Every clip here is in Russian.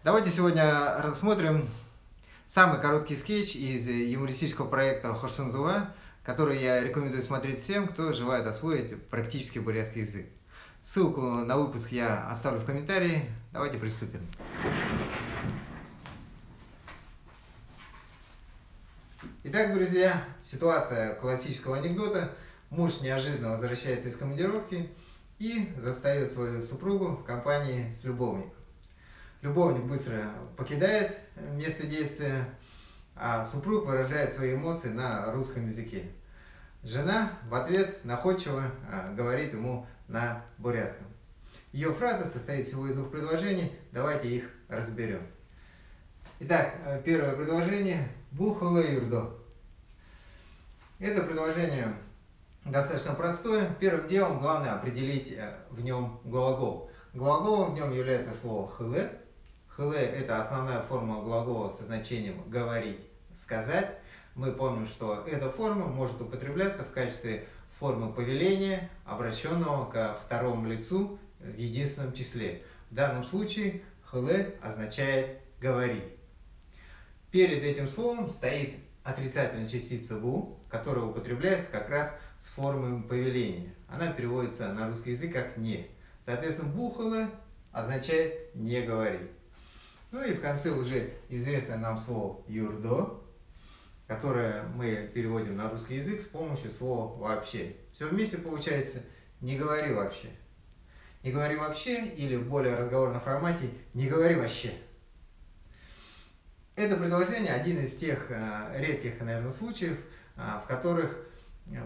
Давайте сегодня рассмотрим самый короткий скетч из юмористического проекта Хошензуа, который я рекомендую смотреть всем, кто желает освоить практически бурятский язык. Ссылку на выпуск я оставлю в комментарии. Давайте приступим. Итак, друзья, ситуация классического анекдота. Муж неожиданно возвращается из командировки и застает свою супругу в компании с любовником. Любовник быстро покидает место действия, а супруг выражает свои эмоции на русском языке. Жена в ответ находчиво говорит ему на бурятском. Ее фраза состоит всего из двух предложений, давайте их разберем. Итак, первое предложение – бухало юрдо. Это предложение достаточно простое. Первым делом главное определить в нем глагол. Глаголом в нем является слово хыле. Хыле – это основная форма глагола со значением говорить, сказать. Мы помним, что эта форма может употребляться в качестве формы повеления, обращенного ко второму лицу в единственном числе. В данном случае хыле означает говори. Перед этим словом стоит отрицательная частица бу, которая употребляется как раз с формой повеления. Она переводится на русский язык как «не». Соответственно, бухало означает «не говори». Ну и в конце уже известное нам слово «юрдо», которое мы переводим на русский язык с помощью слова «вообще». Все вместе получается «не говори вообще». «Не говори вообще» или в более разговорном формате «не говори вообще». Это предложение один из тех редких, наверное, случаев, в которых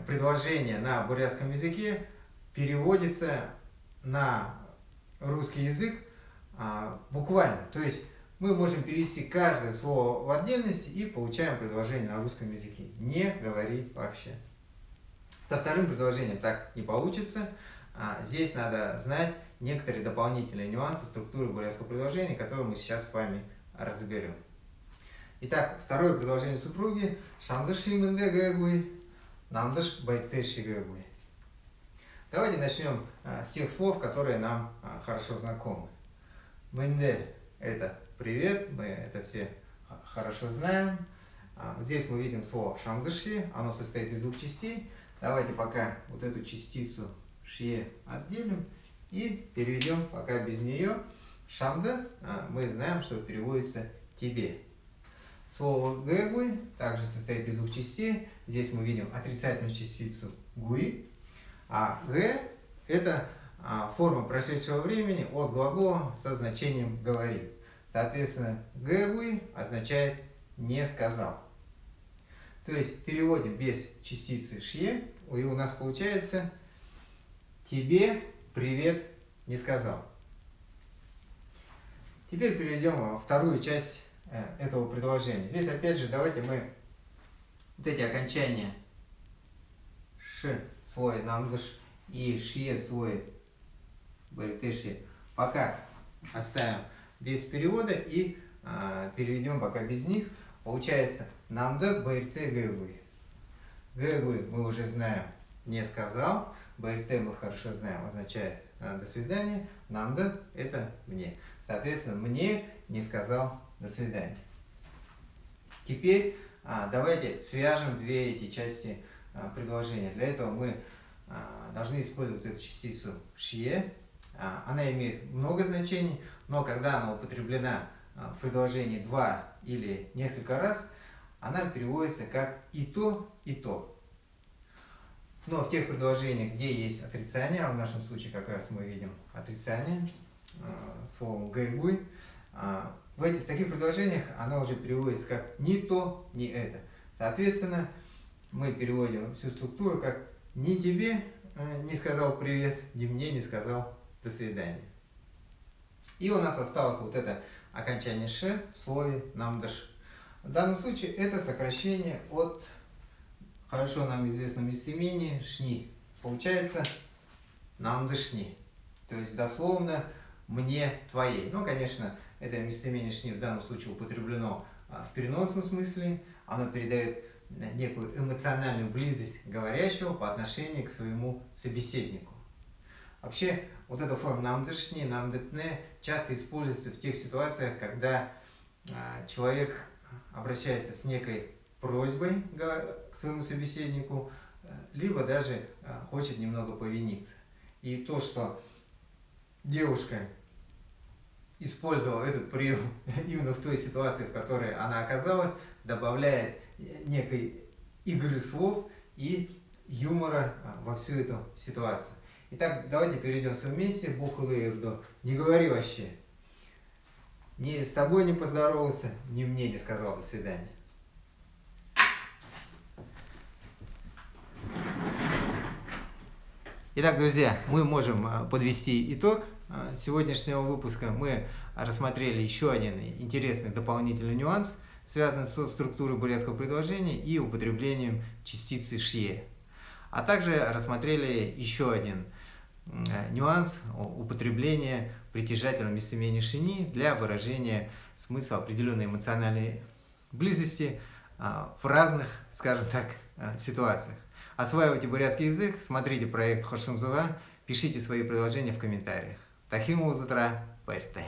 предложение на бурятском языке переводится на русский язык буквально. То есть мы можем перевести каждое слово в отдельности и получаем предложение на русском языке. Не говори вообще. Со вторым предложением так не получится. Здесь надо знать некоторые дополнительные нюансы структуры бурятского предложения, которые мы сейчас с вами разберем. Итак, второе предложение супруги. Шамдыши мэнде гэгуй, намдыш байтеши гэгуй. Давайте начнем с тех слов, которые нам хорошо знакомы. Мэнде – это привет, мы это все хорошо знаем. Здесь мы видим слово шамдыши, оно состоит из двух частей. Давайте пока вот эту частицу шие отделим и переведем пока без нее. Шамда мы знаем, что переводится тебе. Слово гэгуй также состоит из двух частей. Здесь мы видим отрицательную частицу гуи, а гэ – это форма прошедшего времени от глагола со значением говори. Соответственно, гэгуй означает не сказал. То есть переводим без частицы шье, и у нас получается тебе привет не сказал. Теперь перейдем во вторую часть этого предложения. Здесь опять же давайте мы вот эти окончания ш свой намдыш и шие свой байтеши пока оставим без перевода и переведем пока без них. Получается намда байрте гэгуй. Гэгуй мы уже знаем не сказал, байрте мы хорошо знаем означает до свидания, намда это мне. Соответственно, мне не сказал до свидания. Теперь давайте свяжем две эти части предложения. Для этого мы должны использовать эту частицу шие. Она имеет много значений, но когда она употреблена в предложении два или несколько раз, она переводится как и то, и то. Но в тех предложениях, где есть отрицание, а в нашем случае как раз мы видим отрицание словом гэгуй, в таких предложениях она уже переводится как ни то, ни это. Соответственно, мы переводим всю структуру как ни тебе не сказал привет, ни мне не сказал до свидания. И у нас осталось вот это окончание ш в слове намдыш. В данном случае это сокращение от хорошо нам известного местоимения шни. Получается намдышни. То есть дословно мне твоей. Ну, конечно, это местоимение шни в данном случае употреблено в переносном смысле. Оно передает некую эмоциональную близость говорящего по отношению к своему собеседнику. Вообще, вот эта форма намдышни, намдытне часто используется в тех ситуациях, когда человек обращается с некой просьбой к своему собеседнику, либо даже хочет немного повиниться. И то, что девушка использовала этот прием именно в той ситуации, в которой она оказалась, добавляет некой игры слов и юмора во всю эту ситуацию. Итак, давайте перейдем все вместе. Бухлырдо. Не говори вообще. Ни с тобой не поздоровался, ни мне не сказал до свидания. Итак, друзья, мы можем подвести итог сегодняшнего выпуска. Мы рассмотрели еще один интересный дополнительный нюанс, связанный со структурой бурятского предложения и употреблением частицы шье. А также рассмотрели еще один нюанс употребления притяжательного местоимения шини для выражения смысла определенной эмоциональной близости в разных, скажем так, ситуациях. Осваивайте бурятский язык, смотрите проект Хошинзуга, пишите свои предложения в комментариях. Тахим Узатра, Парте.